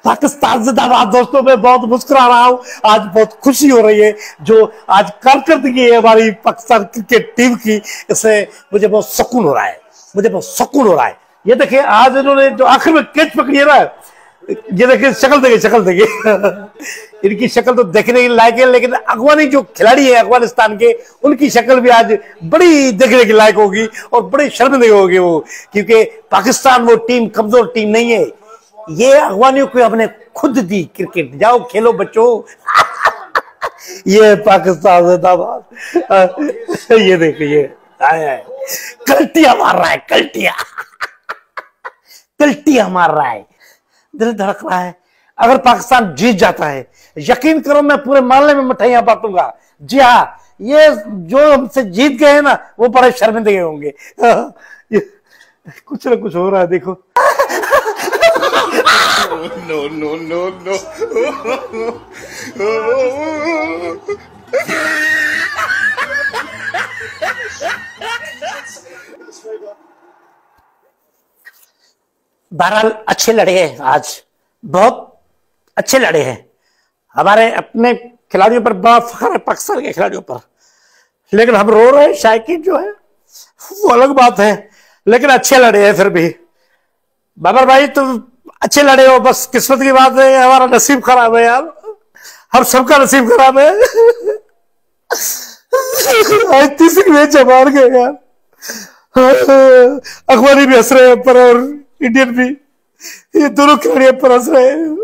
पाकिस्तान जिंदाबाद। दोस्तों मैं बहुत मुस्कुरा रहा हूं, आज बहुत खुशी हो रही है जो आज कारकर्दगी है हमारी पाकिस्तान क्रिकेट टीम की, इससे मुझे बहुत सुकून हो रहा है, मुझे बहुत सुकून हो रहा है। ये देखिए आज इन्होंने जो आखिर में कैच पकड़ी है ना, ये देखिए शक्ल देखिए, शक्ल देखिए इनकी शक्ल तो देखने के लायक है, लेकिन अफगानी जो खिलाड़ी है अफगानिस्तान के, उनकी शक्ल भी आज बड़ी देखने के लायक होगी और बड़ी शर्मिंदगी होगी वो, क्योंकि पाकिस्तान वो टीम कमजोर टीम नहीं है, ये अफगानियों को हमने खुद दी क्रिकेट। जाओ खेलो बच्चों ये पाकिस्तान जिंदाबाद। ये देखिए कल्टियां मार रहा है, कल्टियां कल्टियां मार रहा है, दिल धड़क रहा है। अगर पाकिस्तान जीत जाता है, यकीन करो मैं पूरे मोहल्ले में मिठाइयां बांटूंगा। जी हाँ, ये जो हमसे जीत गए हैं ना, वो बड़े शर्मिंदे होंगे। कुछ ना कुछ हो रहा है, देखो। no, no, no, no. बहरहाल अच्छे लड़े हैं आज, बहुत अच्छे लड़े हैं। हमारे अपने खिलाड़ियों पर बड़ा फख्र है, पाकिस्तान के खिलाड़ियों पर, लेकिन हम रो रहे हैं। शायकीन जो है वो अलग बात है, लेकिन अच्छे लड़े हैं फिर भी। बाबर भाई तुम अच्छे लड़े हो, बस किस्मत की बात है, हमारा नसीब खराब है यार, हम सबका नसीब खराब है। आज तीसरी मैच हार गए यार। अखबारी भी हंस रहे हैं पर, और इंडियन भी, ये दोनों खिलाड़ी पर हंस रहे हैं।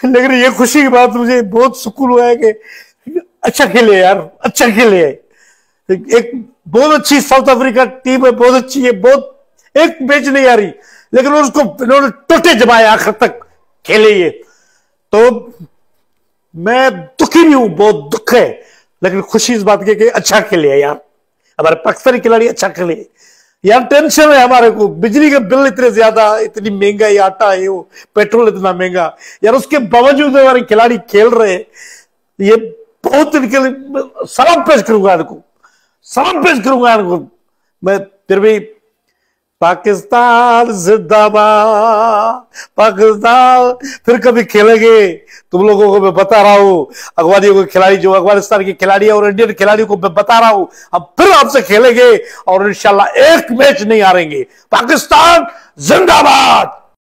लेकिन ये खुशी की बात, मुझे बहुत सुकून हुआ है कि अच्छा खेले यार, अच्छा खेले। एक बहुत अच्छी साउथ अफ्रीका टीम है, बहुत अच्छी है, बहुत एक मैच नहीं आ रही, लेकिन उसको इन्होंने टोटे जमाए, आखिर तक खेले ये। तो मैं दुखी भी हूं, बहुत दुख है, लेकिन खुशी इस बात की कि अच्छा खेले यार, हमारे पाकिस्तानी खिलाड़ी अच्छा खेले यार। टेंशन है हमारे को, बिजली के बिल इतने ज्यादा, इतनी महंगाई, आटा है वो, पेट्रोल इतना महंगा यार, उसके बावजूद हमारे खिलाड़ी खेल रहे हैं। ये बहुत इनके सलाम पेश करूंगा इनको, सलाम पेश करूंगा इनको मैं। फिर भी पाकिस्तान जिंदाबाद, पाकिस्तान फिर कभी खेलेंगे, तुम लोगों को मैं बता रहा हूं। अफगानियों के खिलाड़ी जो अफगानिस्तान के खिलाड़ी है और इंडियन खिलाड़ियों को मैं बता रहा हूं, हम फिर आपसे खेलेंगे और इंशाल्लाह एक मैच नहीं हारेंगे। पाकिस्तान जिंदाबाद।